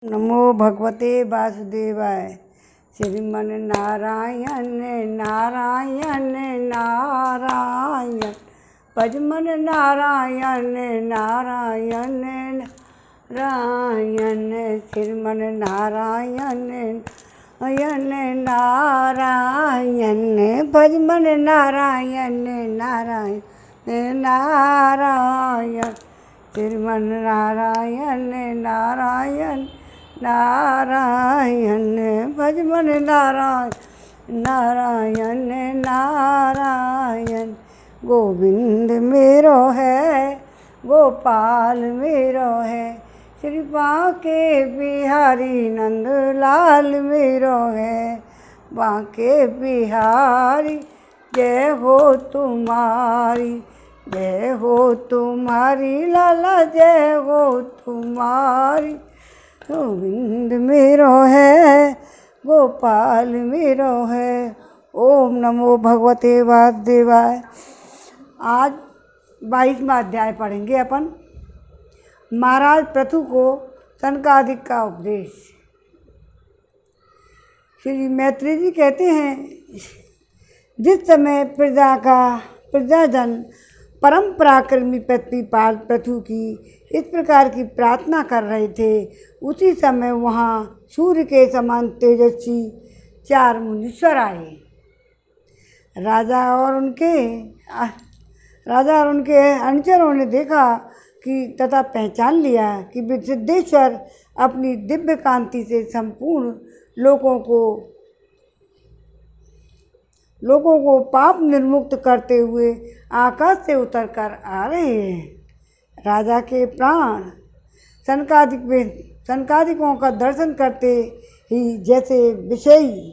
नमो भगवते वासुदेवाय। श्रीमन नारायण नारायण नारायण, भजमन नारायण नारायण नारायण, श्रीमन नारायण नारायण नारायण, भजमन नारायण नारायण नारायण, श्रीमन नारायण नारायण नारायण, भजमन नारायण नारायण नारायण। गोविंद मेरो है गोपाल मेरो है, श्री बांके बिहारी नंदलाल मेरो है। बांके बिहारी जय हो तुम्हारी, जय हो तुम्हारी लाला जय हो तुम्हारी। गोविंद मेरो है गोपाल मेरो है। ओम नमो भगवते वासुदेवाय। आज 22वां अध्याय पढ़ेंगे अपन। महाराज पृथु को सनकादिक का उपदेश। श्री मैत्री जी कहते हैं, जिस समय प्रजाजन परम पराक्रमी प्रतिपाल पृथु की इस प्रकार की प्रार्थना कर रहे थे, उसी समय वहाँ सूर्य के समान तेजस्वी 4 मुनीश्वर आए। राजा और उनके अनुचरों ने देखा कि तथा पहचान लिया कि वे सिद्धेश्वर अपनी दिव्य कांति से संपूर्ण लोगों को पाप निर्मुक्त करते हुए आकाश से उतर कर आ रहे हैं। राजा के प्राण सनकादिकों का दर्शन करते ही जैसे विषयी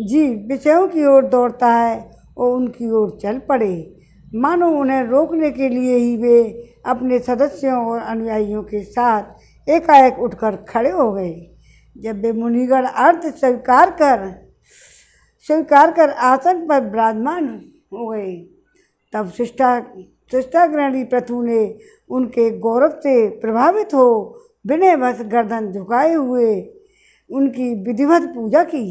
जीव विषयों की ओर दौड़ता है और उनकी ओर चल पड़े, मानो उन्हें रोकने के लिए ही वे अपने सदस्यों और अनुयायियों के साथ एकाएक उठकर खड़े हो गए। जब वे मुनिगण अर्थ स्वीकार कर आसन पर विराजमान हो गए, तब शिष्टाग्रणी पृथु ने उनके गौरव से प्रभावित हो विनयवश गर्दन झुकाए हुए उनकी विधिवत पूजा की।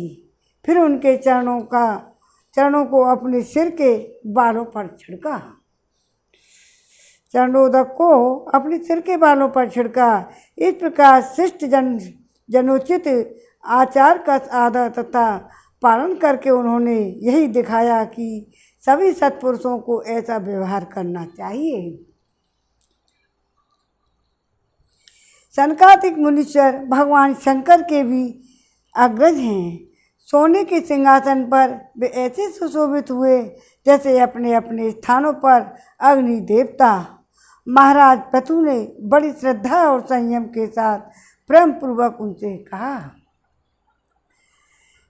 फिर उनके चरणों को अपने सिर के बालों पर छिड़का। चरणोदक को अपने सिर के बालों पर छिड़का। इस प्रकार शिष्ट जनोचित आचार का आदर तथा पालन करके उन्होंने यही दिखाया कि सभी सत्पुरुषों को ऐसा व्यवहार करना चाहिए। सनकादिक मुनीश्वर भगवान शंकर के भी अग्रज हैं। सोने के सिंहासन पर वे ऐसे सुशोभित हुए जैसे अपने अपने स्थानों पर अग्नि देवता। महाराज पृथु ने बड़ी श्रद्धा और संयम के साथ प्रेम पूर्वक उनसे कहा।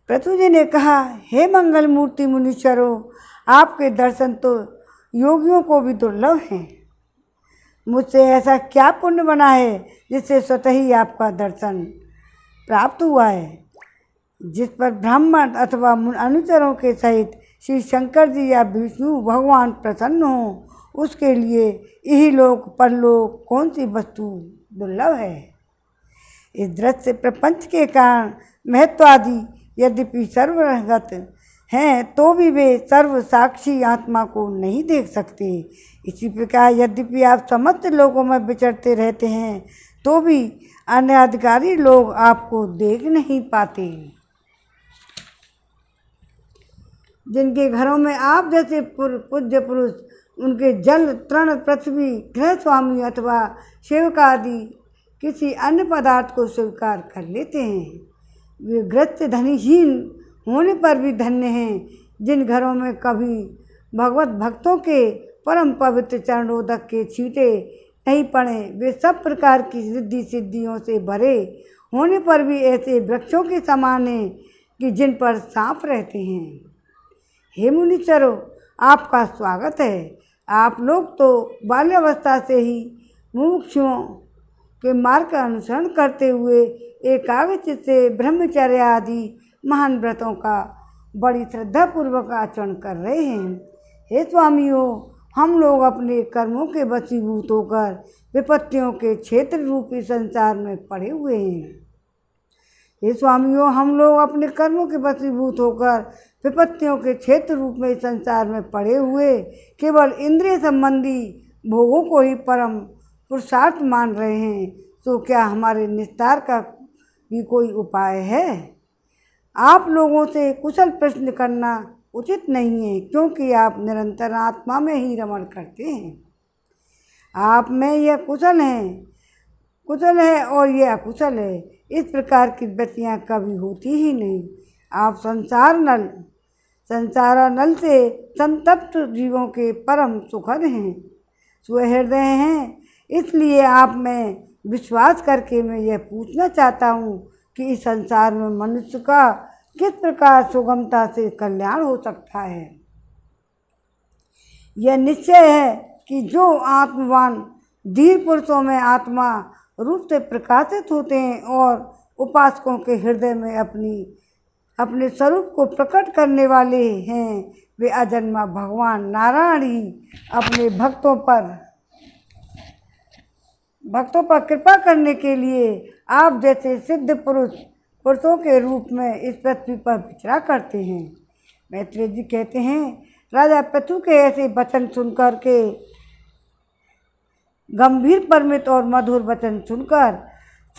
पृथु जी ने कहा, हे मंगल मूर्ति मुनीश्वरों, आपके दर्शन तो योगियों को भी दुर्लभ हैं। मुझसे ऐसा क्या पुण्य बना है जिससे स्वतः ही आपका दर्शन प्राप्त हुआ है। जिस पर ब्राह्मण अथवा अनुचरों के सहित श्री शंकर जी या विष्णु भगवान प्रसन्न हो, उसके लिए यही लोक परलोक कौन सी वस्तु दुर्लभ है। इस दृश्य प्रपंच के कारण महत्वादि यद्यपि सर्वगत हैं, तो भी वे सर्व साक्षी आत्मा को नहीं देख सकते। इसी प्रकार यद्यपि आप समस्त लोगों में विचरते रहते हैं, तो भी अन्य अधिकारी लोग आपको देख नहीं पाते। जिनके घरों में आप जैसे पूज्य पुरुष उनके जल तृण पृथ्वी गृह स्वामी अथवा सेवक आदि किसी अन्य पदार्थ को स्वीकार कर लेते हैं, वे ग्रस्त धनीहीन होने पर भी धन्य हैं। जिन घरों में कभी भगवत भक्तों के परम पवित्र चरणोदक के छींटे नहीं पड़े, वे सब प्रकार की रिद्धि सिद्धियों से भरे होने पर भी ऐसे वृक्षों के समान हैं कि जिन पर सांप रहते हैं। हे मुनीश्वरों, आपका स्वागत है। आप लोग तो बाल्यावस्था से ही मुमुक्षुओं के मार्ग का अनुसरण करते हुए एकाग्रचित्त से ब्रह्मचर्य आदि महान व्रतों का बड़ी श्रद्धापूर्वक आचरण कर रहे हैं। हे स्वामियों, हम लोग अपने कर्मों के वशीभूत होकर विपत्तियों के क्षेत्र रूपी संसार में पड़े हुए हैं। हे स्वामियों, हम लोग अपने कर्मों के वशीभूत होकर विपत्तियों के क्षेत्र रूप में इस संसार में पड़े हुए केवल इंद्रिय संबंधी भोगों को ही परम पुरुषार्थ मान रहे हैं। तो क्या हमारे निस्तार का भी कोई उपाय है? आप लोगों से कुशल प्रश्न करना उचित नहीं है, क्योंकि आप निरंतर आत्मा में ही रमण करते हैं। आप में यह कुशल है और यह अकुशल है। इस प्रकार की वृत्तियाँ कभी होती ही नहीं। आप संसारानल से संतप्त जीवों के परम सुखद हैं, स्वहृदय हैं। इसलिए आप में विश्वास करके मैं यह पूछना चाहता हूँ कि इस संसार में मनुष्य का किस प्रकार सुगमता से कल्याण हो सकता है। यह निश्चय है कि जो आत्मवान धीर पुरुषों में आत्मा रूप से प्रकाशित होते हैं और उपासकों के हृदय में अपने स्वरूप को प्रकट करने वाले हैं, वे अजन्मा भगवान नारायण ही अपने भक्तों पर कृपा करने के लिए आप जैसे सिद्ध पुरुषों के रूप में इस पृथ्वी पर विचरा करते हैं। मैत्रेय जी कहते हैं, राजा पृथु के ऐसे वचन सुनकर के गंभीर परमित और मधुर वचन सुनकर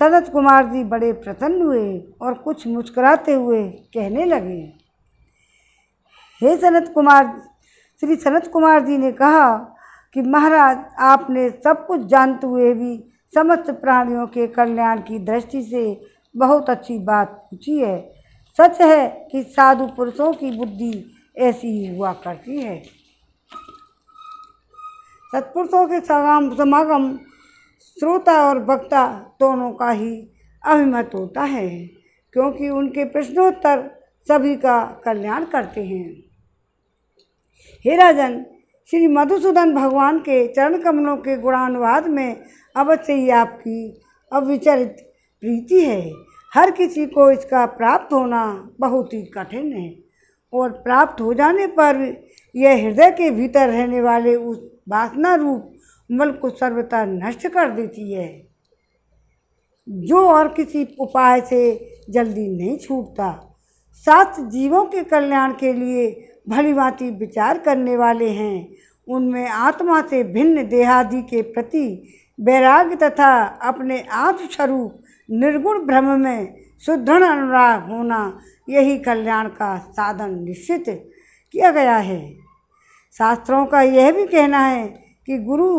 सनत कुमार जी बड़े प्रसन्न हुए और कुछ मुस्कुराते हुए कहने लगे। हे श्री सनत कुमार जी ने कहा कि महाराज, आपने सब कुछ जानते हुए भी समस्त प्राणियों के कल्याण की दृष्टि से बहुत अच्छी बात पूछी है। सच है कि साधु पुरुषों की बुद्धि ऐसी ही हुआ करती है। सत्पुरुषों के समागम श्रोता और वक्ता दोनों का ही अभिमत होता है, क्योंकि उनके प्रश्नोत्तर सभी का कल्याण करते हैं। हे राजन, श्री मधुसूदन भगवान के चरण कमलों के गुणानुवाद में अवश्य ही आपकी अविचलित प्रीति है। हर किसी को इसका प्राप्त होना बहुत ही कठिन है, और प्राप्त हो जाने पर यह हृदय के भीतर रहने वाले उस वासना रूप मल को सर्वथा नष्ट कर देती है, जो और किसी उपाय से जल्दी नहीं छूटता। शास्त्र जीवों के कल्याण के लिए भलीभांति विचार करने वाले हैं। उनमें आत्मा से भिन्न देहादि के प्रति वैराग्य तथा अपने आत्मस्वरूप निर्गुण ब्रह्म में सुदृढ़ अनुराग होना, यही कल्याण का साधन निश्चित किया गया है। शास्त्रों का यह भी कहना है कि गुरु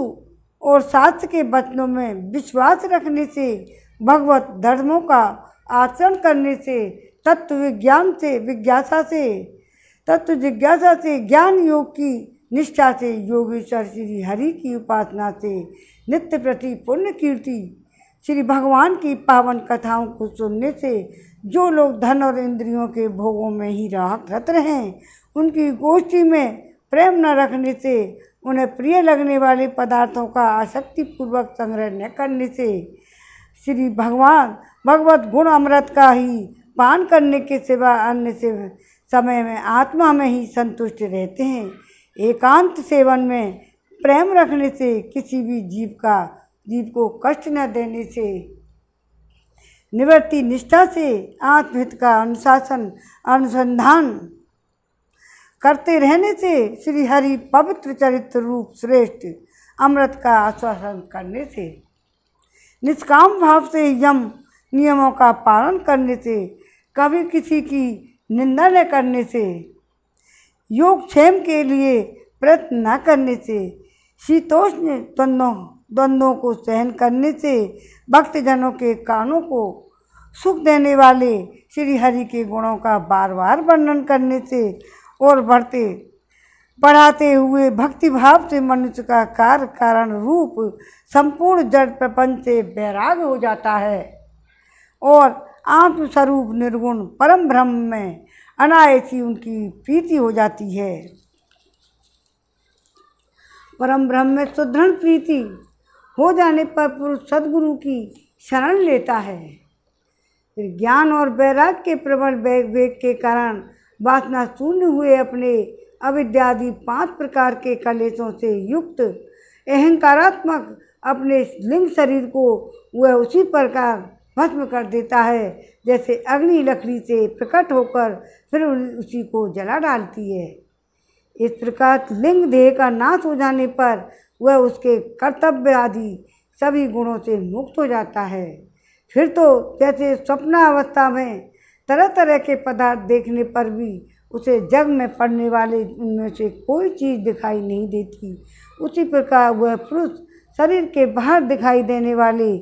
और शास्त्र के वचनों में विश्वास रखने से, भगवत धर्मों का आचरण करने से, तत्व जिज्ञासा से, ज्ञान योग की निष्ठा से, योगेश्वर श्री हरि की उपासना से, नित्य प्रति पुण्य कीर्ति, श्री भगवान की पावन कथाओं को सुनने से, जो लोग धन और इंद्रियों के भोगों में ही रत रहें, उनकी गोष्ठी में प्रेम न रखने से, उन्हें प्रिय लगने वाले पदार्थों का आसक्तिपूर्वक संग्रह न करने से, श्री भगवत गुण अमृत का ही पान करने के सिवा अन्य से समय में आत्मा में ही संतुष्ट रहते हैं। एकांत सेवन में प्रेम रखने से, किसी भी जीव को कष्ट न देने से, निवृत्ति निष्ठा से, आत्महित का अनुसंधान करते रहने से, श्री हरि पवित्र चरित्र रूप श्रेष्ठ अमृत का आस्वादन करने से, निष्काम भाव से यम नियमों का पालन करने से, कभी किसी की निंदा न करने से, योगक्षेम के लिए प्रयत्न न करने से, शीतोष्ण द्वंद्वों को सहन करने से, भक्तजनों के कानों को सुख देने वाले श्री हरि के गुणों का बार बार वर्णन करने से और बढ़ाते हुए भक्तिभाव से मनुष्य का कार्य कारण रूप संपूर्ण जड़ प्रपंच से वैराग हो जाता है और आत्मस्वरूप निर्गुण परम ब्रह्म में अनायासी उनकी प्रीति हो जाती है। परम ब्रह्म में सुदृढ़ प्रीति हो जाने पर पुरुष सद्गुरु की शरण लेता है। फिर ज्ञान और वैराग्य के प्रबल वेग के कारण वासना शून्य हुए अपने अविद्यादि 5 प्रकार के कलेशों से युक्त अहंकारात्मक अपने लिंग शरीर को वह उसी प्रकार भस्म कर देता है, जैसे अग्नि लकड़ी से प्रकट होकर फिर उसी को जला डालती है। इस प्रकार लिंग देह का नाश हो जाने पर वह उसके कर्तव्य आदि सभी गुणों से मुक्त हो जाता है। फिर तो जैसे स्वप्नावस्था में तरह तरह के पदार्थ देखने पर भी उसे जग में पड़ने वाले उनमें से कोई चीज़ दिखाई नहीं देती, उसी प्रकार वह पुरुष शरीर के बाहर दिखाई देने वाले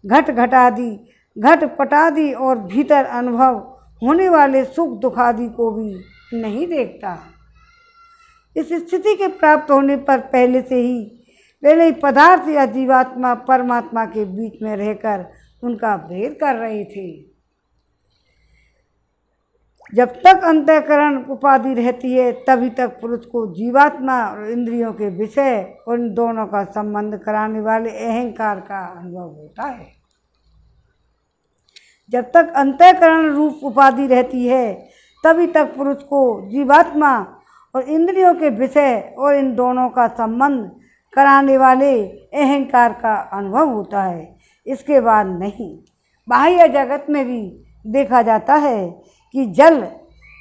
घट घटादि, घट पटादि और भीतर अनुभव होने वाले सुख दुखादि को भी नहीं देखता। इस स्थिति के प्राप्त होने पर पहले ही पदार्थ या जीवात्मा परमात्मा के बीच में रहकर उनका भेद कर रहे थे। जब तक अंतःकरण उपाधि रहती है तभी तक पुरुष को जीवात्मा और इंद्रियों के विषय और इन दोनों का संबंध कराने वाले अहंकार का अनुभव होता है। जब तक अंतःकरण रूप उपाधि रहती है तभी तक पुरुष को जीवात्मा और इंद्रियों के विषय और इन दोनों का संबंध कराने वाले अहंकार का अनुभव होता है। इसके बाद नहीं। बाह्य जगत में भी देखा जाता है कि जल,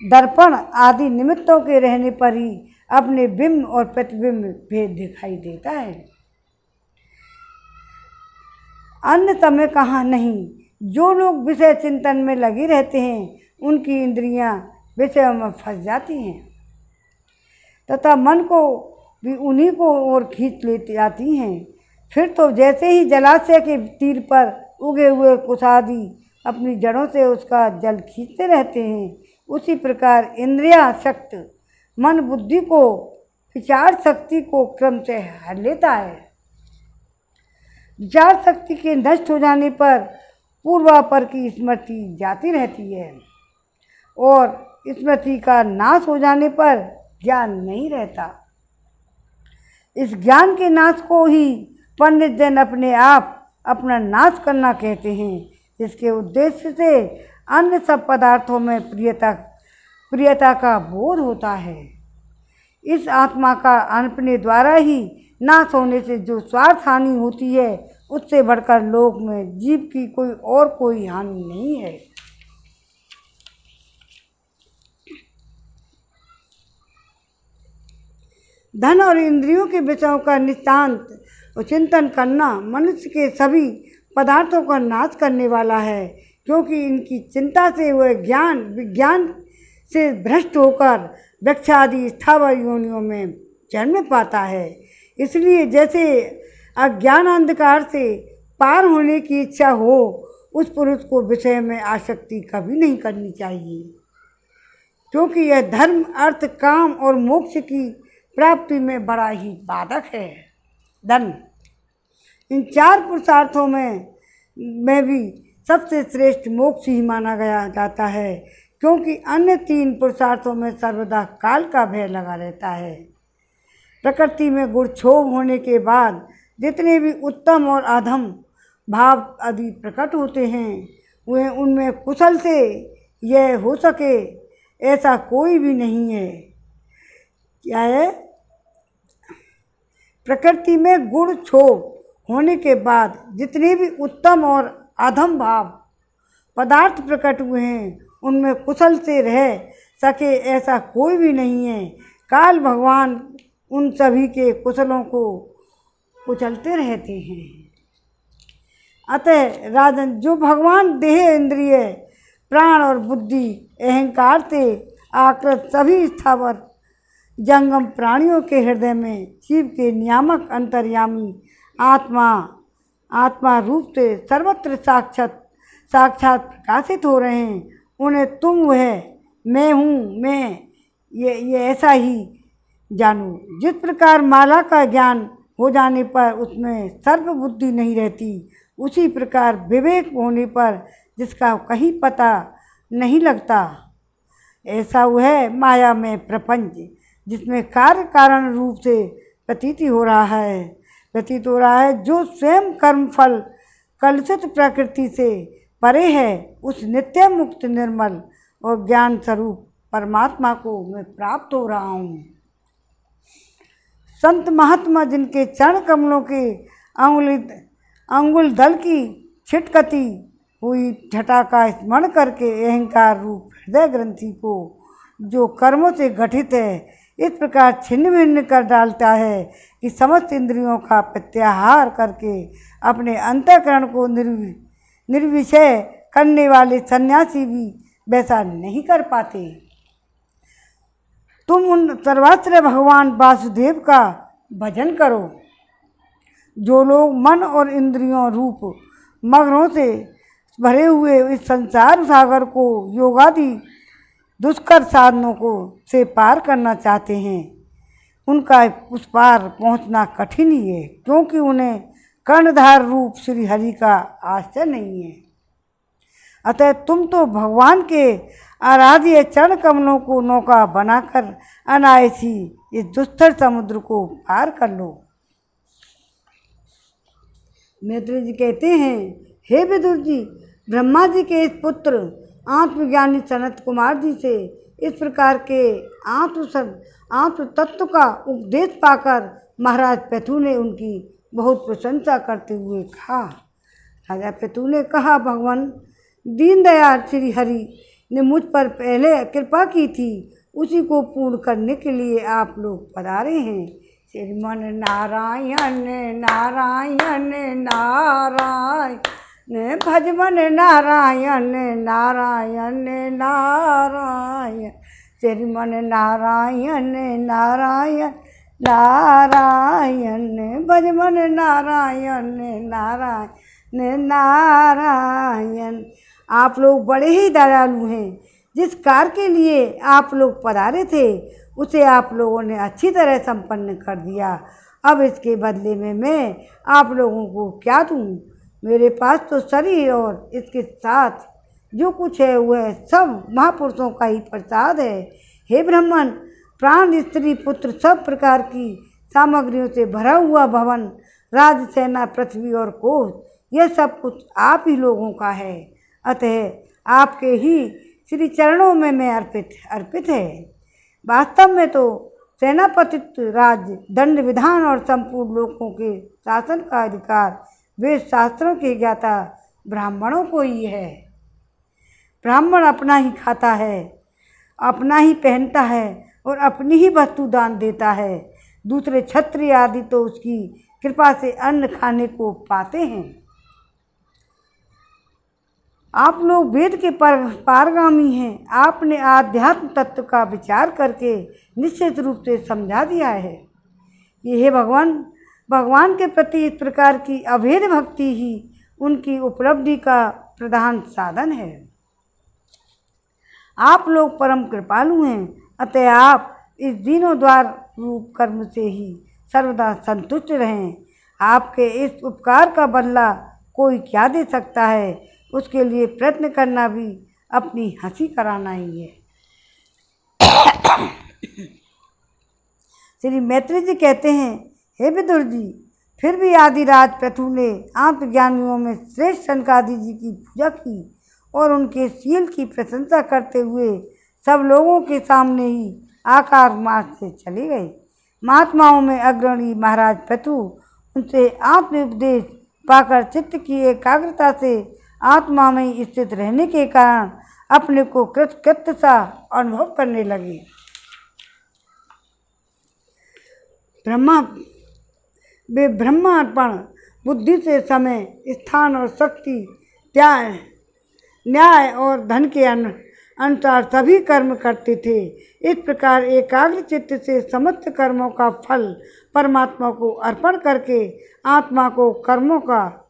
दर्पण आदि निमित्तों के रहने पर ही अपने बिंब और प्रतिबिंब भेद दिखाई देता है, अन्य समय कहाँ नहीं। जो लोग विषय चिंतन में लगे रहते हैं उनकी इंद्रियां विषयों में फंस जाती हैं तथा मन को भी उन्हीं को ओर खींच लेती जाती हैं। फिर तो जैसे ही जलाशय के तीर पर उगे हुए कुश आदि अपनी जड़ों से उसका जल खींचते रहते हैं, उसी प्रकार इंद्रिया शक्त मन बुद्धि को विचार शक्ति को क्रम से हर लेता है। विचार शक्ति के नष्ट हो जाने पर पूर्वापर की स्मृति जाती रहती है और स्मृति का नाश हो जाने पर ज्ञान नहीं रहता। इस ज्ञान के नाश को ही पंडित जन अपने आप अपना नाश करना कहते हैं, जिसके उद्देश्य से अन्य सब पदार्थों में प्रियता का बोध होता है। इस आत्मा का अपने द्वारा ही नाश होने से जो स्वार्थ हानि होती है उससे बढ़कर लोक में जीव की कोई हानि नहीं है। धन और इंद्रियों के विषयों का नितांत और चिंतन करना मनुष्य के सभी पदार्थों का नाश करने वाला है, क्योंकि इनकी चिंता से वह विज्ञान से भ्रष्ट होकर वृक्ष आदि स्थावर योनियों में जन्म पाता है। इसलिए जैसे अज्ञान अंधकार से पार होने की इच्छा हो, उस पुरुष को विषय में आसक्ति कभी नहीं करनी चाहिए, क्योंकि यह धर्म, अर्थ, काम और मोक्ष की प्राप्ति में बड़ा ही बाधक है। धन इन चार पुरुषार्थों में भी सबसे श्रेष्ठ मोक्ष ही माना गया जाता है, क्योंकि अन्य तीन पुरुषार्थों में सर्वदा काल का भय लगा रहता है। प्रकृति में गुण क्षोभ होने के बाद जितने भी उत्तम और अधम भाव आदि प्रकट होते हैं, वह उनमें कुशल से यह हो सके ऐसा कोई भी नहीं है। क्या है? प्रकृति में गुण क्षोभ होने के बाद जितने भी उत्तम और अधम भाव पदार्थ प्रकट हुए हैं, उनमें कुशल से रह सके ऐसा कोई भी नहीं है। काल भगवान उन सभी के कुशलों को कुचलते रहते हैं। अतः राजन, जो भगवान देह, इंद्रिय, प्राण और बुद्धि, अहंकार से आकृत सभी स्थावर जंगम प्राणियों के हृदय में शिव के नियामक अंतर्यामी आत्मा रूप से सर्वत्र साक्षात प्रकाशित हो रहे हैं, उन्हें तुम वह मैं हूँ मैं ये ऐसा ही जानो। जिस प्रकार माला का ज्ञान हो जाने पर उसमें सर्व बुद्धि नहीं रहती, उसी प्रकार विवेक होने पर जिसका कहीं पता नहीं लगता, ऐसा वह माया में प्रपंच जिसमें कार्य कारण रूप से प्रतीत हो रहा है, जो स्वयं कर्म फल कलुषित प्रकृति से परे है, उस नित्य मुक्त निर्मल और ज्ञान स्वरूप परमात्मा को मैं प्राप्त हो रहा हूँ। संत महात्मा जिनके चरण कमलों के अंगुल दल की छिटकती हुई छटा का स्मरण करके अहंकार रूप हृदय ग्रंथि को जो कर्मों से गठित है इस प्रकार छिन्न भिन्न कर डालता है कि समस्त इंद्रियों का प्रत्याहार करके अपने अंतःकरण को निर्विषय करने वाले सन्यासी भी वैसा नहीं कर पाते। तुम उन सर्वत्र भगवान वासुदेव का भजन करो। जो लोग मन और इंद्रियों रूप मग्नों से भरे हुए इस संसार सागर को योगादि दुष्कर साधनों को से पार करना चाहते हैं उनका उस पार पहुंचना कठिन ही है, क्योंकि उन्हें कर्णधार रूप श्री हरि का आश्रय नहीं है। अतः तुम तो भगवान के आराध्य चरण कमलों को नौका बनाकर अनायासी इस दुस्तर समुद्र को पार कर लो। मैत्री जी कहते हैं, हे विदुर जी, ब्रह्मा जी के इस पुत्र आत्मज्ञानी सनत कुमार जी से इस प्रकार के आत्म तत्व का उपदेश पाकर महाराज पृथु ने उनकी बहुत प्रशंसा करते हुए कहा। राजा पृथु ने कहा, भगवान दीनदयाल श्री हरि ने मुझ पर पहले कृपा की थी, उसी को पूर्ण करने के लिए आप लोग पधारे हैं। श्रीमन नारायण नारायण नारायण भजमन नारायण नारायण नारायण श्रीमन नारायण नारायण नारायण भजमन नारायण नारायण नारायण। आप लोग बड़े ही दयालु हैं। जिस कार्य के लिए आप लोग पधारे थे उसे आप लोगों ने अच्छी तरह संपन्न कर दिया। अब इसके बदले में मैं आप लोगों को क्या दूँ? मेरे पास तो शरीर और इसके साथ जो कुछ है वह सब महापुरुषों का ही प्रसाद है। हे ब्राह्मण, प्राण, स्त्री, पुत्र, सब प्रकार की सामग्रियों से भरा हुआ भवन, राज, सेना, पृथ्वी और कोष, यह सब कुछ आप ही लोगों का है। अतः आपके ही श्री चरणों में मैं अर्पित है। वास्तव में तो सेनापतित्व, राज्य, दंड विधान और संपूर्ण लोगों के शासन का अधिकार वेद शास्त्रों के ज्ञाता ब्राह्मणों को ही है। ब्राह्मण अपना ही खाता है, अपना ही पहनता है और अपनी ही वस्तु दान देता है। दूसरे क्षत्रिय आदि तो उसकी कृपा से अन्न खाने को पाते हैं। आप लोग वेद के पारगामी हैं। आपने आध्यात्म तत्व का विचार करके निश्चित रूप से समझा दिया है। यह भगवान के प्रति इस प्रकार की अभेद भक्ति ही उनकी उपलब्धि का प्रधान साधन है। आप लोग परम कृपालु हैं, अतः आप इस दीनों द्वार रूप कर्म से ही सर्वदा संतुष्ट रहें। आपके इस उपकार का बदला कोई क्या दे सकता है? उसके लिए प्रयत्न करना भी अपनी हंसी कराना ही है। श्री मैत्री जी कहते हैं, हे विदुर जी, फिर भी आदिराज पृथु ने आत्मज्ञानियों में श्रेष्ठ सनकादि जी की पूजा की और उनके शील की प्रशंसा करते हुए सब लोगों के सामने ही आकार मार्ग से चले गए। महात्माओं में अग्रणी महाराज पृथु उनसे आत्मोपदेश पाकर चित्त की एकाग्रता से आत्मा में स्थित रहने के कारण अपने को कृतकृत्य सा अनुभव करने लगे। वे ब्रह्मार्पण बुद्धि से समय, स्थान और शक्ति, त्याग, न्याय और धन के अनुसार सभी कर्म करते थे। इस प्रकार एकाग्र चित्त से समस्त कर्मों का फल परमात्मा को अर्पण करके आत्मा को कर्मों का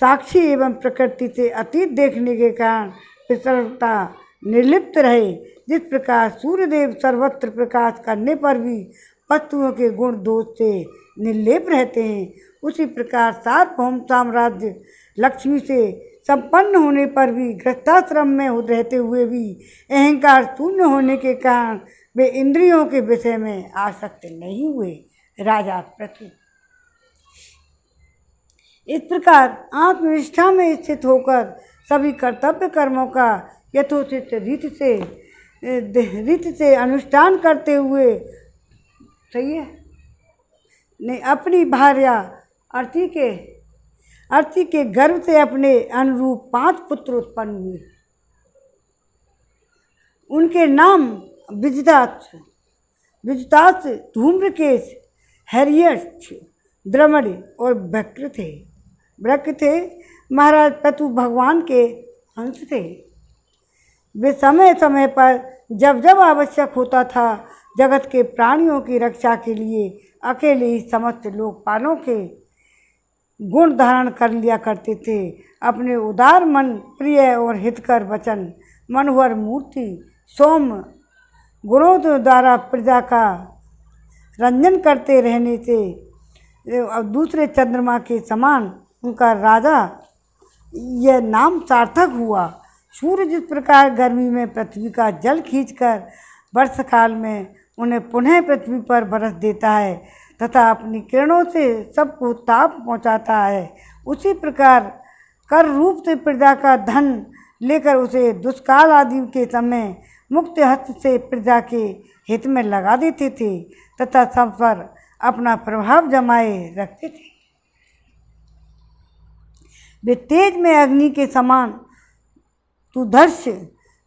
साक्षी एवं प्रकृति से अतीत देखने के कारण विसर्गता निर्लिप्त रहे। जिस प्रकार सूर्यदेव सर्वत्र प्रकाश करने पर भी वस्तुओं के गुण दोष से निर्लेप रहते हैं, उसी प्रकार सार्वभौम साम्राज्य लक्ष्मी से संपन्न होने पर भी गृहस्थाश्रम में रहते हुए भी अहंकार शून्य होने के कारण वे इंद्रियों के विषय में आसक्त नहीं हुए। राजा पृथु इस प्रकार आत्मनिष्ठा में स्थित होकर सभी कर्तव्य कर्मों का यथोचित रीति से अनुष्ठान करते हुए, सही है, ने अपनी भार्या अर्थी के अर्ची के गर्भ से अपने अनुरूप 5 पुत्र उत्पन्न हुए। उनके नाम विजतास, धूम्रकेश, हैरियट, द्रमण और वृक्र थे। महाराज पृथु भगवान के अंश थे। वे समय समय पर जब जब आवश्यक होता था जगत के प्राणियों की रक्षा के लिए अकेले ही समस्त लोकपालों के गुण धारण कर लिया करते थे। अपने उदार मन, प्रिय और हितकर वचन, मनोहर मूर्ति, सौम्य गुणों द्वारा प्रजा का रंजन करते रहने से दूसरे चंद्रमा के समान उनका राजा यह नाम सार्थक हुआ। सूर्य जिस प्रकार गर्मी में पृथ्वी का जल खींचकर वर्षकाल में उन्हें पुनः पृथ्वी पर बरस देता है तथा अपनी किरणों से सबको ताप पहुंचाता है, उसी प्रकार कर रूप से प्रजा का धन लेकर उसे दुष्काल आदि के समय मुक्त हस्त से प्रजा के हित में लगा देते थे तथा सब पर अपना प्रभाव जमाए रखते थे। वे तेज में अग्नि के समान तुधर्ष,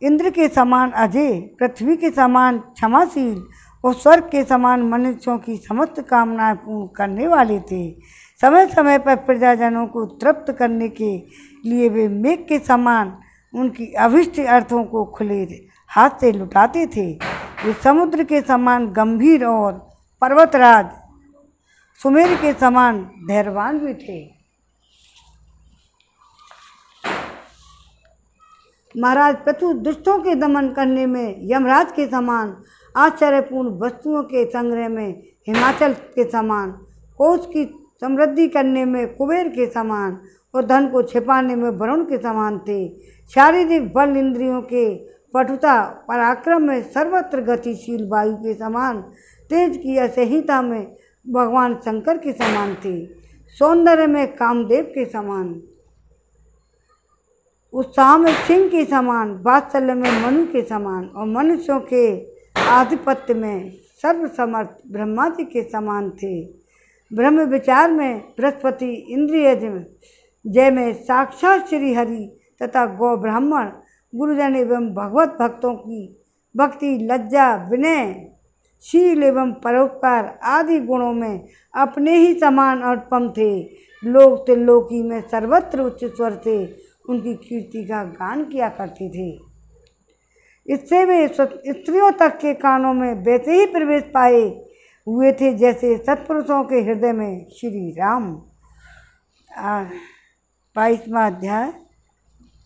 इंद्र के समान अजय, पृथ्वी के समान क्षमाशील और स्वर्ग के समान मनुष्यों की समस्त कामनाएं पूर्ण करने वाले थे। समय समय पर प्रजाजनों को तृप्त करने के लिए वे मेघ के समान उनकी अभिष्ट अर्थों को खुले हाथ से लुटाते थे। वे समुद्र के समान गंभीर और पर्वतराज सुमेर के समान धैर्यवान भी थे। महाराज पृथु दुष्टों के दमन करने में यमराज के समान, आश्चर्यपूर्ण वस्तुओं के संग्रह में हिमाचल के समान, कोष की समृद्धि करने में कुबेर के समान और धन को छिपाने में वरुण के समान थे। शारीरिक बल, इंद्रियों के पटुता, पराक्रम में सर्वत्र गतिशील वायु के समान, तेज की असह्यता में भगवान शंकर के समान थे। सौंदर्य में कामदेव के समान, उत्साह में सिंह के समान, वात्सल्य में मनु के समान और मनुष्यों के आधिपत्य में सर्वसमर्थ ब्रह्मा जी के समान थे। ब्रह्म विचार में बृहस्पति, इंद्रिय जय में साक्षात श्री हरि तथा गौ ब्राह्मण, गुरुजन एवं भगवत भक्तों की भक्ति, लज्जा, विनय, शील एवं परोपकार आदि गुणों में अपने ही समान अनुपम थे। लोग त्रिलोकी में सर्वत्र उच्च स्वर से उनकी कीर्ति का गान किया करते थे। इससे वे स्त्रियों तक के कानों में वैसे ही प्रवेश पाए हुए थे जैसे सत्पुरुषों के हृदय में श्री राम। 22वां अध्याय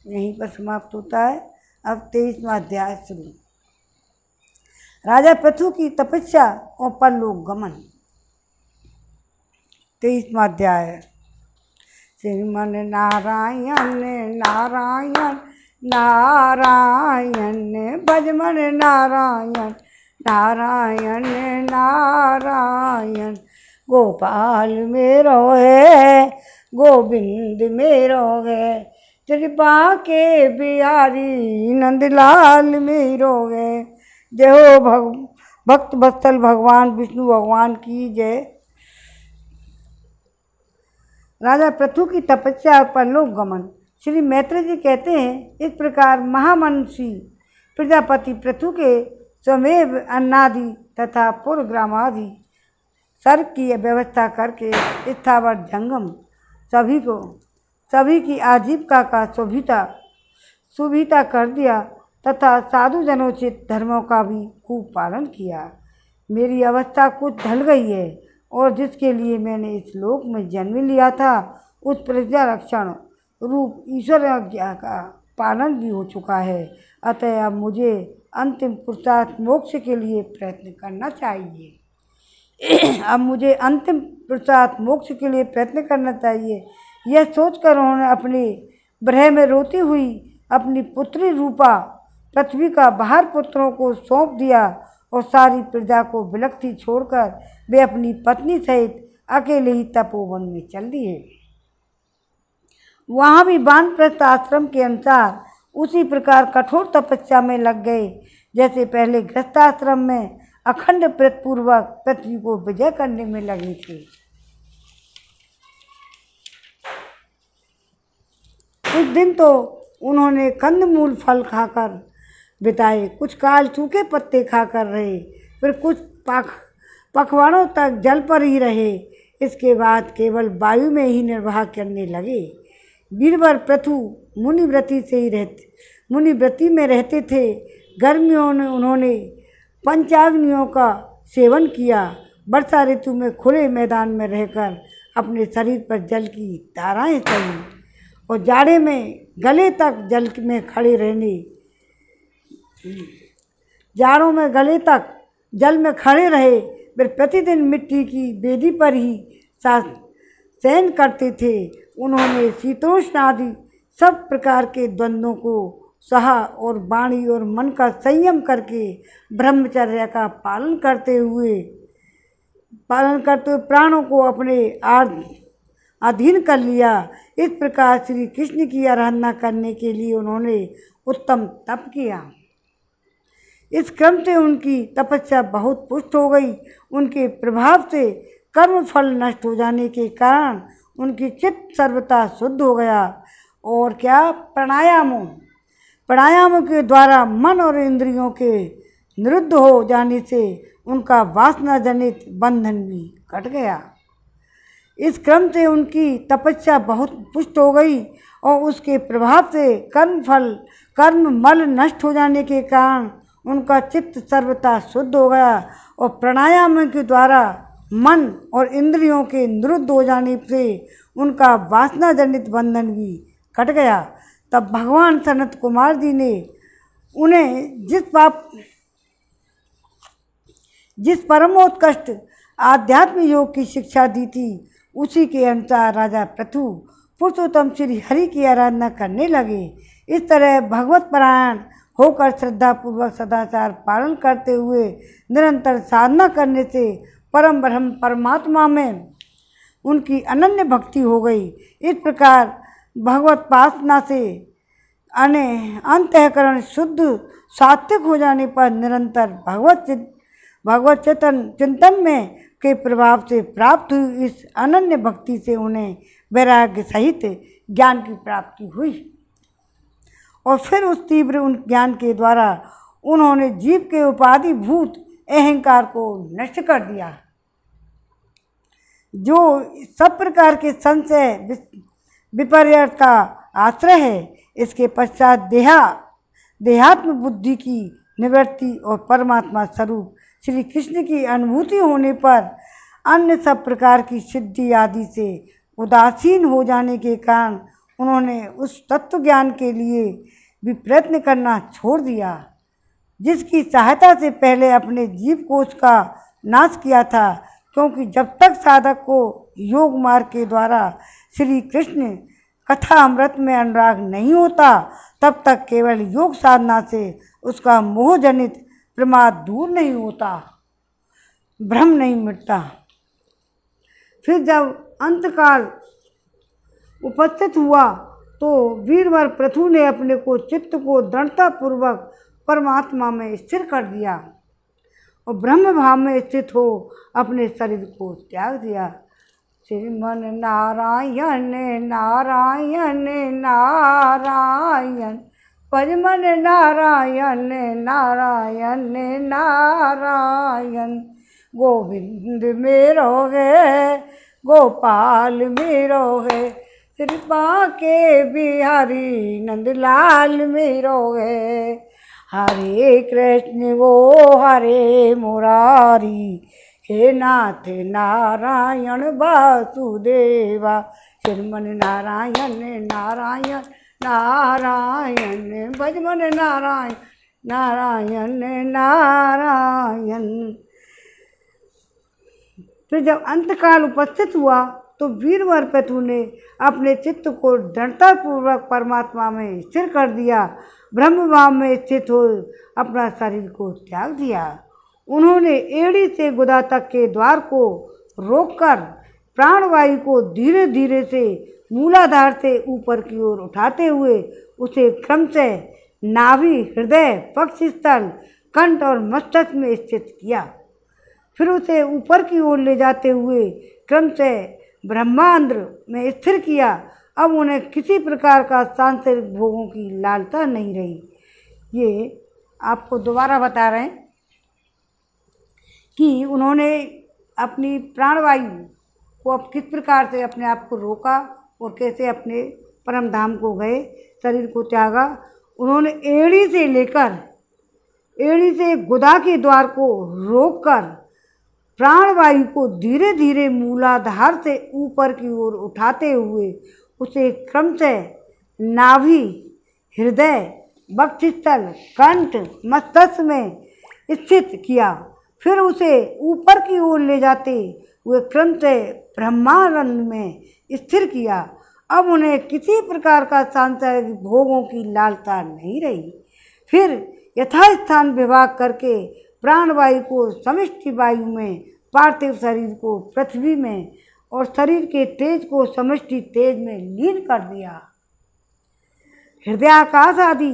यहीं पर समाप्त होता है। अब 23वां अध्याय शुरू। राजा पृथु की तपस्या और परलोक गमन। 23वां अध्याय। श्रीमन नारायण नारायण नारायण, भजमन नारायण नारायण नारायण। गोपाल मेरो है, गोविंद मेरो है, कृपा के बिहारी नंदलाल मेरो है। जय हो भक्त वत्सल भगवान विष्णु भगवान की जय। राजा पृथु की तपस्या और परलोक गमन। श्री मैत्री जी कहते हैं, इस प्रकार महामनुषी प्रजापति पृथु के स्वमेव अन्नादि तथा पूर्वग्रामादि सर्ग की व्यवस्था करके स्थावर जंगम सभी की आजीविका का सुविधा कर दिया तथा साधु जनोचित धर्मों का भी खूब पालन किया। मेरी अवस्था कुछ ढल गई है और जिसके लिए मैंने इस लोक में जन्म लिया था उस प्रजा रक्षण रूप ईश्वर आज्ञा का पालन भी हो चुका है। अतः अब मुझे अंतिम पुरुषार्थ मोक्ष के लिए प्रयत्न करना चाहिए। अब मुझे अंतिम पुरुषार्थ मोक्ष के लिए प्रयत्न करना चाहिए। यह सोचकर उन्होंने अपने ब्रह में रोती हुई अपनी पुत्री रूपा पृथ्वी का बाहर पुत्रों को सौंप दिया और सारी प्रजा को विलखती छोड़कर वे अपनी पत्नी सहित अकेले ही तपोवन में चल दिए। वहाँ भी वानप्रस्थ आश्रम के अनुसार उसी प्रकार कठोर तपस्या में लग गए जैसे पहले गृहस्थाश्रम में अखंड पूर्वक पृथ्वी को विजय करने में लगे थे। कुछ दिन तो उन्होंने कंदमूल फल खाकर बिताए, कुछ काल सूखे पत्ते खाकर रहे, फिर कुछ पखवाड़ों तक जल पर ही रहे। इसके बाद केवल वायु में ही निर्वाह करने लगे। वीरवर पृथु मुनिव्रती में रहते थे। गर्मियों में उन्होंने पंचाग्नियों का सेवन किया। वर्षा ऋतु में खुले मैदान में रहकर अपने शरीर पर जल की धाराएं सही और जाड़े में गले तक जाड़ों में गले तक जल में खड़े रहे। वे प्रतिदिन मिट्टी की वेदी पर ही शयन करते थे। उन्होंने शीतोष्ण आदि सब प्रकार के द्वंद्वों को सहा और वाणी और मन का संयम करके ब्रह्मचर्य का पालन करते हुए प्राणों को अपने अधीन कर लिया। इस प्रकार श्री कृष्ण की आराधना करने के लिए उन्होंने उत्तम तप किया। इस क्रम से उनकी तपस्या बहुत पुष्ट हो गई। उनके प्रभाव से कर्म फल नष्ट हो जाने के कारण उनकी चित्त सर्वथा शुद्ध हो गया। और क्या, प्राणायामों के द्वारा मन और इंद्रियों के निरुद्ध हो जाने से उनका वासना जनित बंधन भी कट गया। इस क्रम से उनकी तपस्या बहुत पुष्ट हो गई और उसके प्रभाव से कर्म मल नष्ट हो जाने के कारण उनका चित्त सर्वथा शुद्ध हो गया और प्राणायाम के द्वारा मन और इंद्रियों के निरुद्ध हो जाने से उनका वासना जनित बंधन भी कट गया। तब भगवान सनत कुमार जी ने उन्हें जिस परमोत्कृष्ट आध्यात्म योग की शिक्षा दी थी, उसी के अनुसार राजा पृथु पुरुषोत्तम श्री हरि की आराधना करने लगे। इस तरह भगवत परायण होकर श्रद्धापूर्वक सदाचार पालन करते हुए निरंतर साधना करने से परम ब्रह्म परमात्मा में उनकी अनन्य भक्ति हो गई। इस प्रकार भगवत पासना से अंतःकरण शुद्ध सात्विक हो जाने पर निरंतर भगवत चिंतन में के प्रभाव से प्राप्त हुई इस अनन्य भक्ति से उन्हें वैराग्य सहित ज्ञान की प्राप्ति हुई। और फिर उस तीव्र उन ज्ञान के द्वारा उन्होंने जीव के उपाधि भूत अहंकार को नष्ट कर दिया, जो सब प्रकार के संशय विपर्य का आश्रय है। इसके पश्चात देहात्म बुद्धि की निवृत्ति और परमात्मा स्वरूप श्री कृष्ण की अनुभूति होने पर अन्य सब प्रकार की सिद्धि आदि से उदासीन हो जाने के कारण उन्होंने उस तत्व ज्ञान के लिए भी प्रयत्न करना छोड़ दिया, जिसकी सहायता से पहले अपने जीव कोश का नाश किया था। क्योंकि जब तक साधक को योग मार्ग के द्वारा श्री कृष्ण कथा अमृत में अनुराग नहीं होता, तब तक केवल योग साधना से उसका मोह जनित प्रमाद दूर नहीं होता, भ्रम नहीं मिटता। फिर जब अंतकाल उपस्थित हुआ तो वीरवर पृथु ने अपने चित्त को दृढ़तापूर्वक परमात्मा में स्थिर कर दिया और ब्रह्म भाव में स्थित हो अपने शरीर को त्याग दिया। श्रीमन नारायण नारायण नारायण, भजमन नारायण नारायण नारायण, गोविंद मेरो है गोपाल मेरो है, कृपा के बिहारी नंदलाल मेरो है। हरे कृष्ण वो हरे मुरारी, हे नाथ नारायण वासुदेवा, श्रीमन नारायण नारायण नारायण, भजमन नारायण नारायण नारायण। फिर जब अंतकाल उपस्थित हुआ तो वीरवर पृथु ने अपने चित्त को दृढ़तापूर्वक परमात्मा में स्थिर कर दिया, ब्रह्म भाव में स्थित हो अपना शरीर को त्याग दिया। उन्होंने एड़ी से गुदा तक के द्वार को रोककर प्राणवायु को धीरे धीरे से मूलाधार से ऊपर की ओर उठाते हुए उसे क्रम से नाभि, हृदय, पक्षस्थल, कंठ और मस्तक में स्थित किया। फिर उसे ऊपर की ओर ले जाते हुए क्रम से ब्रह्मांड में स्थिर किया। अब उन्हें किसी प्रकार का सांसारिक भोगों की लालसा नहीं रही। ये आपको दोबारा बता रहे हैं कि उन्होंने अपनी प्राणवायु को अब किस प्रकार से अपने आप को रोका और कैसे अपने परम धाम को गए, शरीर को त्यागा। उन्होंने एड़ी से गुदा के द्वार को रोककर प्राणवायु को धीरे धीरे मूलाधार से ऊपर की ओर उठाते हुए उसे क्रमशः नाभि, हृदय, वक्षस्थल, कंठ, मस्तिष्क में स्थित किया। फिर उसे ऊपर की ओर ले जाते हुए क्रमशः ब्रह्मानंद में स्थिर किया। अब उन्हें किसी प्रकार का सांसारिक भोगों की लालसा नहीं रही। फिर यथास्थान विभाग करके प्राणवायु को समष्टि वायु में, पार्थिव शरीर को पृथ्वी में और शरीर के तेज को समष्टि तेज में लीन कर दिया। हृदयाकाश आदि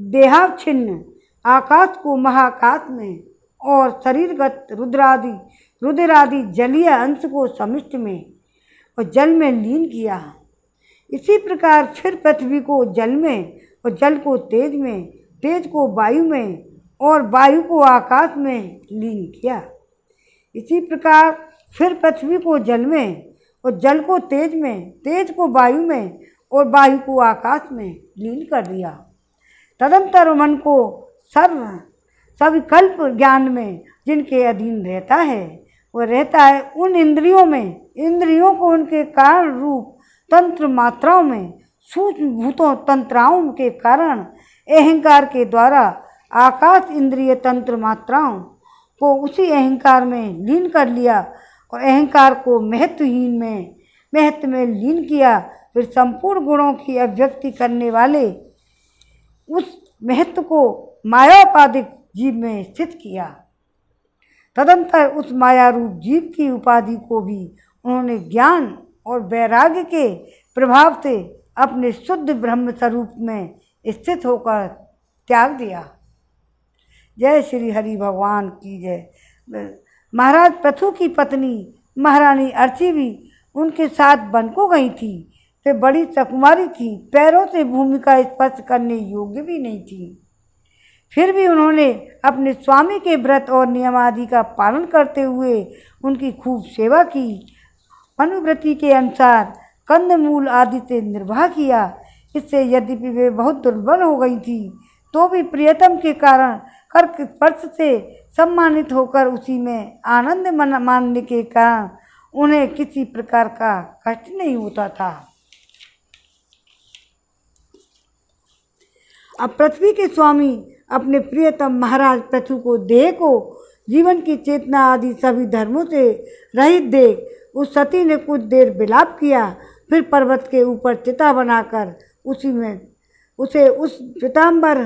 देहावच्छिन्न आकाश को महाकाश में और शरीरगत रुद्रादि जलीय अंश को समष्टि में और जल में लीन किया। इसी प्रकार फिर पृथ्वी को जल में और जल को तेज में, तेज को वायु में और वायु को आकाश में लीन किया। इसी प्रकार फिर पृथ्वी को जल में और जल को तेज में, तेज को वायु में और वायु को आकाश में लीन कर दिया। तदंतर मन को सविकल्प ज्ञान में जिनके अधीन रहता है, वह रहता है उन इंद्रियों में। इंद्रियों को उनके कारण रूप तंत्र मात्राओं में, सूक्ष्म भूतों तंत्राओं के कारण अहंकार के द्वारा आकाश इंद्रिय तंत्र मात्राओं को उसी अहंकार में लीन कर लिया और अहंकार को महत्व में लीन किया। फिर संपूर्ण गुणों की अभिव्यक्ति करने वाले उस महत्व को मायापादिक जीव में स्थित किया। तदंतर उस माया रूप जीव की उपाधि को भी उन्होंने ज्ञान और वैराग्य के प्रभाव से अपने शुद्ध ब्रह्म स्वरूप में स्थित होकर त्याग दिया। जय श्री हरि भगवान की जय। महाराज पृथु की पत्नी महारानी अर्ची भी उनके साथ वन को गई थी। वे बड़ी सकुमारी थी, पैरों से भूमि का स्पर्श करने योग्य भी नहीं थी। फिर भी उन्होंने अपने स्वामी के व्रत और नियम आदि का पालन करते हुए उनकी खूब सेवा की। अनुव्रति के अनुसार कंदमूल आदि से निर्वाह किया। इससे यद्यपि वे बहुत दुर्बल हो गई थी, तो भी प्रियतम के कारण कर स्पर्श से सम्मानित होकर उसी में आनंद मानने के कारण उन्हें किसी प्रकार का कष्ट नहीं होता था। अब पृथ्वी के स्वामी अपने प्रियतम महाराज पृथु को देह को जीवन की चेतना आदि सभी धर्मों से रहित देख उस सती ने कुछ देर विलाप किया। फिर पर्वत के ऊपर चिता बनाकर उसे उस चिता पर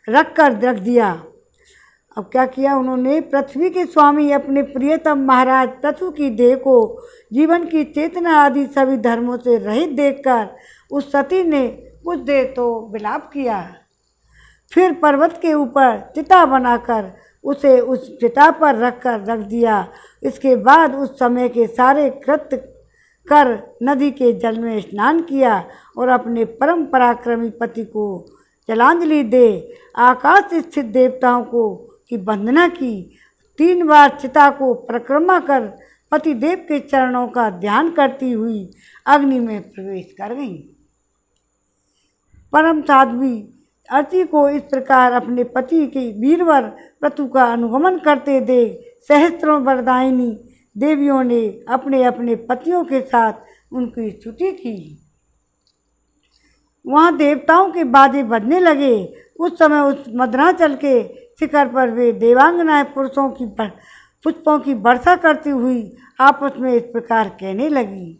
रख दिया। अब क्या किया उन्होंने? पृथ्वी के स्वामी अपने प्रियतम महाराज पृथु की देह को जीवन की चेतना आदि सभी धर्मों से रहित देखकर उस सती ने कुछ देर तो विलाप किया। फिर पर्वत के ऊपर चिता बनाकर उसे उस चिता पर रख दिया। इसके बाद उस समय के सारे कृत्य कर नदी के जल में स्नान किया और अपने परम पराक्रमी पति को जलांजलि दे आकाश स्थित देवताओं की वंदना की। 3 बार चिता को परिक्रमा कर पतिदेव के चरणों का ध्यान करती हुई अग्नि में प्रवेश कर गईं। परम साध्वी अर्ची को इस प्रकार अपने पति के वीरवर पृथु का अनुगमन करते देख सहस्त्रों वरदायिनी देवियों ने अपने अपने पतियों के साथ उनकी स्तुति की। वहाँ देवताओं के बाजे बजने लगे। उस समय उस मदनाचल के शिखर पर वे देवांगनाएं पुष्पों की वर्षा करती हुई आपस में इस प्रकार कहने लगी।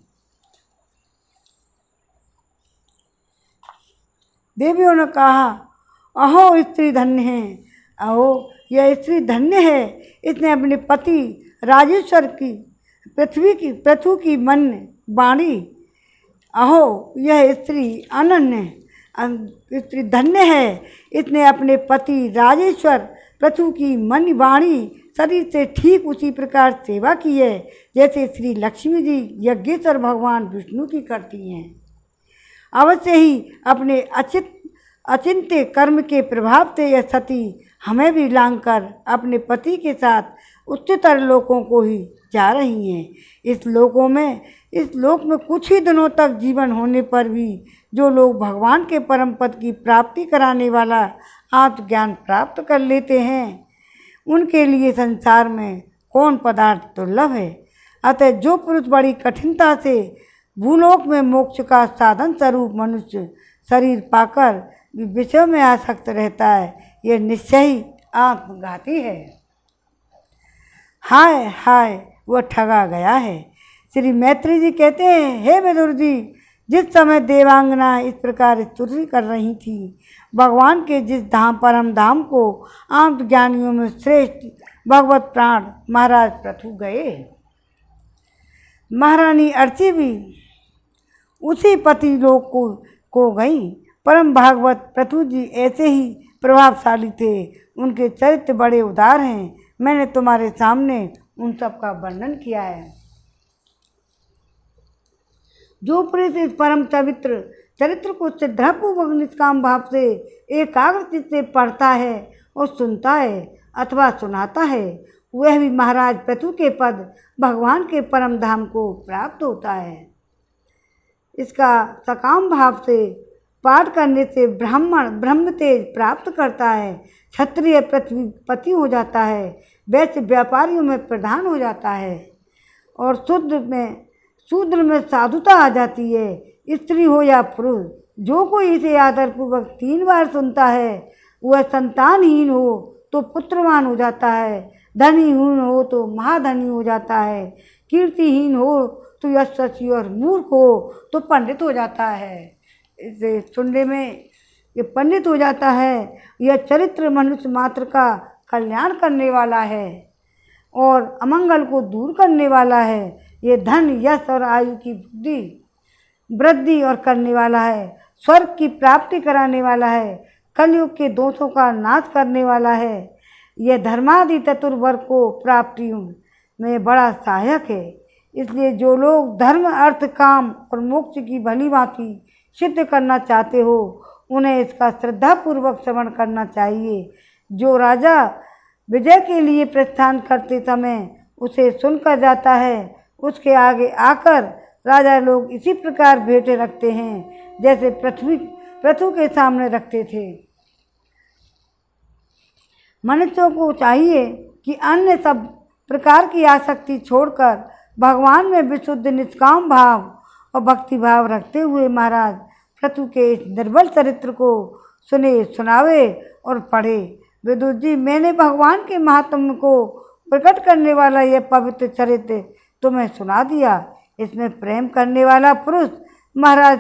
देवियों ने कहा, अहो स्त्री धन्य है, अहो यह स्त्री धन्य है। इसने अपने पति राजेश्वर की पृथु की मन वाणी, अहो यह स्त्री अनन्य स्त्री धन्य है। इसने अपने पति राजेश्वर पृथु की मन वाणी शरीर से ठीक उसी प्रकार सेवा की है जैसे श्री लक्ष्मी जी यज्ञेश्वर भगवान विष्णु की करती हैं। अवश्य ही अपने अचिंत्य कर्म के प्रभाव से यह सती हमें भी लांघकर अपने पति के साथ उच्चतर लोकों को ही जा रही हैं। इस लोक में कुछ ही दिनों तक जीवन होने पर भी जो लोग भगवान के परम पद की प्राप्ति कराने वाला आत्मज्ञान प्राप्त कर लेते हैं, उनके लिए संसार में कौन पदार्थ दुर्लभ है। अतः जो पुरुष बड़ी कठिनता से भूलोक में मोक्ष का साधन स्वरूप मनुष्य शरीर पाकर विषयों में आसक्त रहता है, यह निश्चय ही आत्मघाती है। हाय हाय, वह ठगा गया है। श्री मैत्री जी कहते हैं, हे विदुर जी, जिस समय देवांगना इस प्रकार स्तुति कर रही थी, भगवान के जिस धाम परम धाम को आत्मज्ञानियों में श्रेष्ठ भगवत प्राण महाराज पृथु गए, महारानी अर्ची भी उसी पति लोक को गई। परम भागवत पृथु जी ऐसे ही प्रभावशाली थे, उनके चरित्र बड़े उदार हैं। मैंने तुम्हारे सामने उन सब का वर्णन किया है। जो पुरुष इस परम पवित्र चरित्र को श्रद्धापूर्वक निष्काम भाव से एकाग्र चित्त से पढ़ता है और सुनता है अथवा सुनाता है, वह भी महाराज पृथु के पद भगवान के परम धाम को प्राप्त होता है। इसका सकाम भाव से पाठ करने से ब्राह्मण ब्रह्म तेज प्राप्त करता है, क्षत्रिय पृथ्वीपति हो जाता है, वैश्य व्यापारियों में प्रधान हो जाता है और शूद्र में साधुता आ जाती है। स्त्री हो या पुरुष, जो कोई इसे आदरपूर्वक 3 बार सुनता है, वह संतानहीन हो तो पुत्रवान हो जाता है, धनीहीन हो तो महाधनी हो जाता है, कीर्तिहीन हो तो यशस्वी और मूर्ख हो तो पंडित हो जाता है। इसे सुनने में ये पंडित हो जाता है। यह चरित्र मनुष्य मात्र का कल्याण करने वाला है और अमंगल को दूर करने वाला है। ये धन यश और आयु की वृद्धि और करने वाला है, स्वर्ग की प्राप्ति कराने वाला है, कलयुग के दोषों का नाश करने वाला है। यह धर्मादि चतुर्वर्ग को प्राप्ति में बड़ा सहायक है। इसलिए जो लोग धर्म अर्थ काम और मोक्ष की भली भांति सिद्ध करना चाहते हो, उन्हें इसका श्रद्धापूर्वक श्रवण करना चाहिए। जो राजा विजय के लिए प्रस्थान करते समय उसे सुनकर जाता है, उसके आगे आकर राजा लोग इसी प्रकार भेंटें रखते हैं जैसे पृथु के सामने रखते थे। मनुष्यों को चाहिए कि अन्य सब प्रकार की आसक्ति छोड़कर भगवान में विशुद्ध निष्काम भाव और भक्ति भाव रखते हुए महाराज पृथु के इस निर्बल चरित्र को सुने, सुनावे और पढ़े। विदुर जी, मैंने भगवान के महात्म्य को प्रकट करने वाला यह पवित्र चरित्र तुम्हें सुना दिया। इसमें प्रेम करने वाला पुरुष महाराज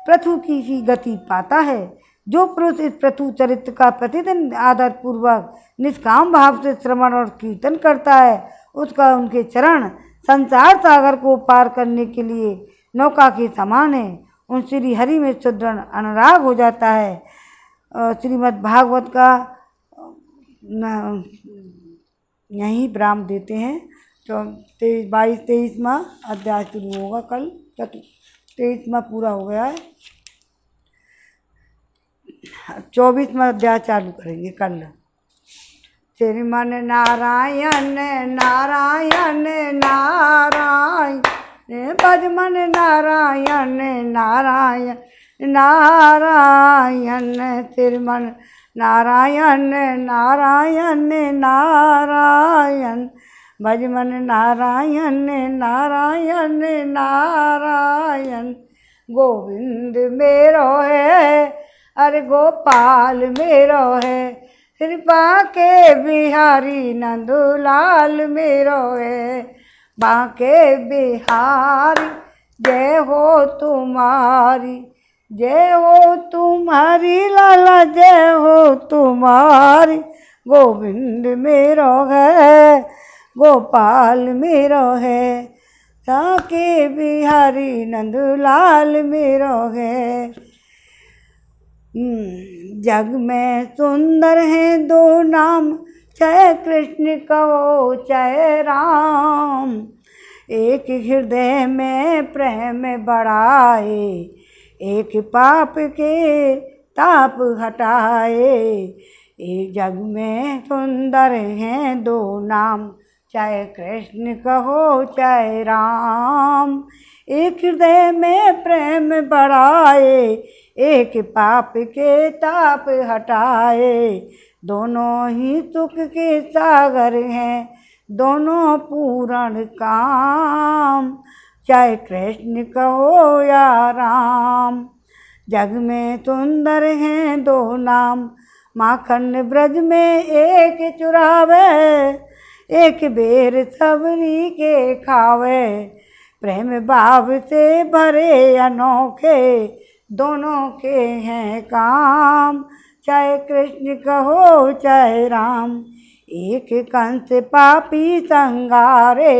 पृथु की ही गति पाता है। जो पुरुष इस पृथु चरित्र का प्रतिदिन आदर पूर्वक निष्काम भाव से श्रवण और कीर्तन करता है, उसका उनके चरण संसार सागर को पार करने के लिए नौका के समान है। उन श्री हरि में सुदृढ़ अनुराग हो जाता है। श्रीमद् भागवत का यहीं विराम देते हैं। तो 22-23वां अध्याय शुरू होगा कल। 23वां पूरा हो गया है, 24वां अध्याय चालू करेंगे कल। श्रीमन नारायण नारायण नारायण, भजमन नारायण नारायण नारायण, श्रीमन नारायण नारायण नारायण, भजमन नारायण नारायण नारायण। गोविंद मेरो है, अरे गोपाल मेरो है, कृपा के बिहारी नंदलाल मेरो है। बांके बिहारी जय हो तुम्हारी, जय हो तुम्हारी लाला, जय हो तुम्हारी। गोविंद मेरो है, गोपाल मेरो है, बांके बिहारी नंदलाल मेरो है। जग में सुंदर हैं 2 नाम, चाहे कृष्ण कहो चाहे राम। एक हृदय में प्रेम बढ़ाए, एक पाप के ताप हटाए। एक जग में सुंदर हैं दो नाम, चाहे कृष्ण कहो चाहे राम। एक हृदय में प्रेम बढ़ाए, एक पाप के ताप हटाए। दोनों ही सुख के सागर हैं, दोनों पूर्ण काम, चाहे कृष्ण कहो या राम। जग में सुंदर हैं दो नाम, माखन ब्रज में एक चुरावे, एक बेर सबरी के खावे। प्रेम भाव से भरे अनोखे, दोनों के हैं काम, चाहे कृष्ण कहो चाहे राम। एक कंस पापी संगारे,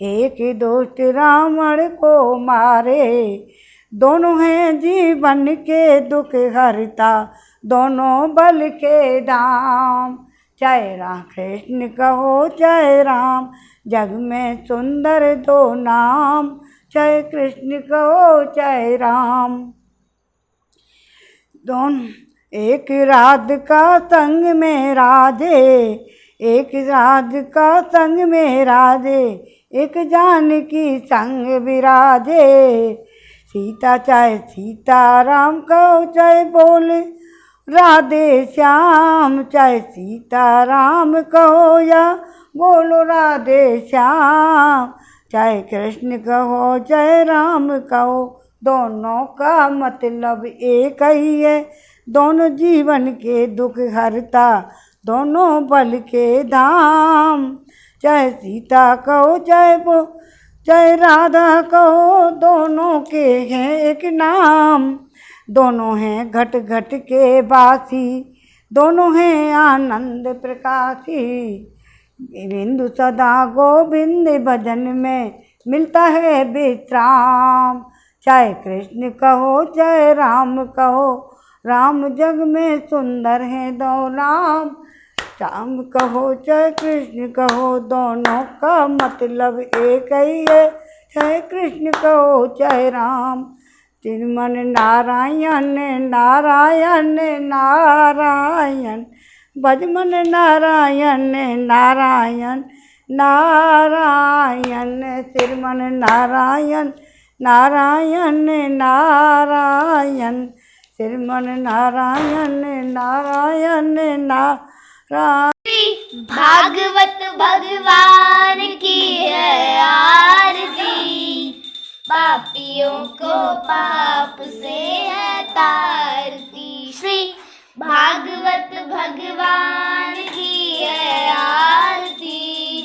एक दुष्ट रावण को मारे। दोनों हैं जीवन के दुख हरता, दोनों बल के दाम, चाहे राम कृष्ण कहो चाहे राम। जग में सुंदर दो नाम, चाहे कृष्ण कहो चाहे राम। दोनों एक राधिका संग में राधे, एक राधिका संग में राधे, एक जानकी संग विराजे। सीता चाहे सीताराम कहो चाहे बोले राधे श्याम, चाहे सीताराम कहो या बोलो राधे श्याम। चाहे कृष्ण कहो चाहे राम कहो, दोनों का मतलब एक ही है। दोनों जीवन के दुख हरता, दोनों बल के धाम। चाहे सीता कहो चाहे राधा कहो, दोनों के हैं एक नाम। दोनों हैं घट घट के वासी, दोनों हैं आनंद प्रकाशी। बिंदु सदा गोविंद भजन में मिलता है विश्राम। चाहे कृष्ण कहो चाहे राम कहो, राम जग में सुंदर है दो नाम। राम कहो चाहे कृष्ण कहो, दोनों का मतलब एक ही है। चाहे कृष्ण कहो चाहे राम। श्रीमन नारायण नारायण नारायण, भजमन नारायण नारायण नारायण। श्रीमन नारायण नारायण नारायण, श्रीमन नारायण नारायण नारायण। भागवत भगवान की है आरती, पापियों को पाप से है तारती। श्री भागवत भगवान की है आरती,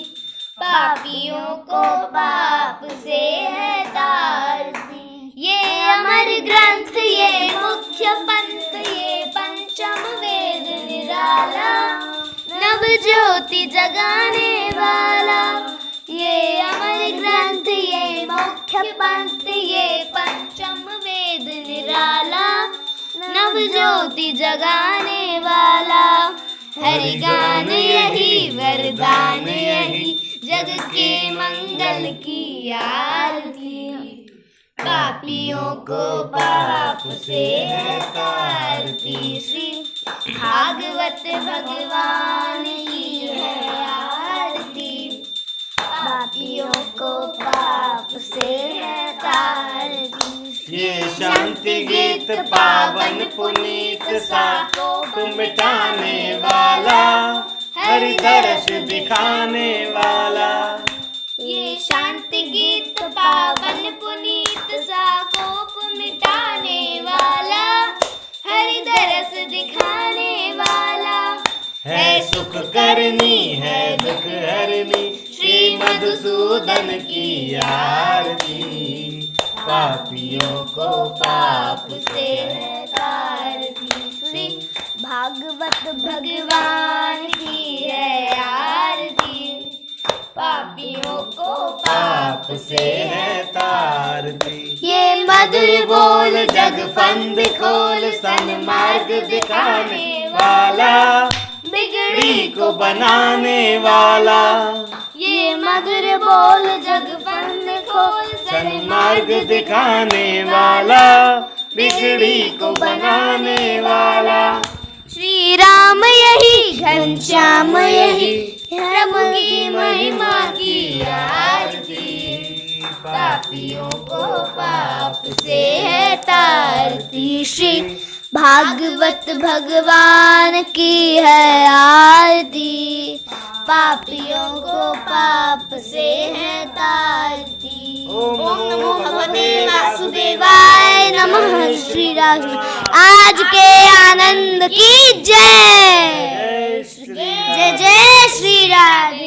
पापियों को पाप से है तारती। ये अमर ग्रंथ, ये मुख्य पंथ, ये पंचम वेद निराला, नव ज्योति जगाने वाला। ये अमर ग्रंथ, ये मुख्य पंथ, ये पंचम वेद निराला, नव ज्योति जगाने वाला। हरि गान यही वरदान यही, जग के मंगल की आरती। पापियों को पाप से है तारती। श्री भागवत भगवान की है आरती, पापियों को पाप से है तारती। ये शांति गीत पावन पुनीत साकों मिटाने वाला, हरि दर्श दिखाने वाला। ये शांति गीत पावन पुनीत साकोप मिटाने वाला, हरि दरस दिखाने वाला। है सुख करनी है दुख हरनी, श्री मधुसूदन की आरती। पापियों को पाप से है तारती। श्री भागवत भगवान की है आरती, पापियों को पाप से है तारती। ये मधुर बोल जग फंद खोल, सन्मार्ग दिखाने वाला, बिगड़ी को को बनाने वाला, ये मधुर बोल जग बंद खोल, सन्मार्ग दिखाने वाला, बिगड़ी को बनाने वाला। श्री राम यही घनश्याम यही, प्रभु की महिमा की आरती, पापियों को पाप से है तारती, श्री भागवत भगवान की है आरती, पापियों को पाप से है तारती। ओम नमो भगवते वासुदेवाय नमः। श्री राम आज के आनंद की जय। जय जय श्री राधे।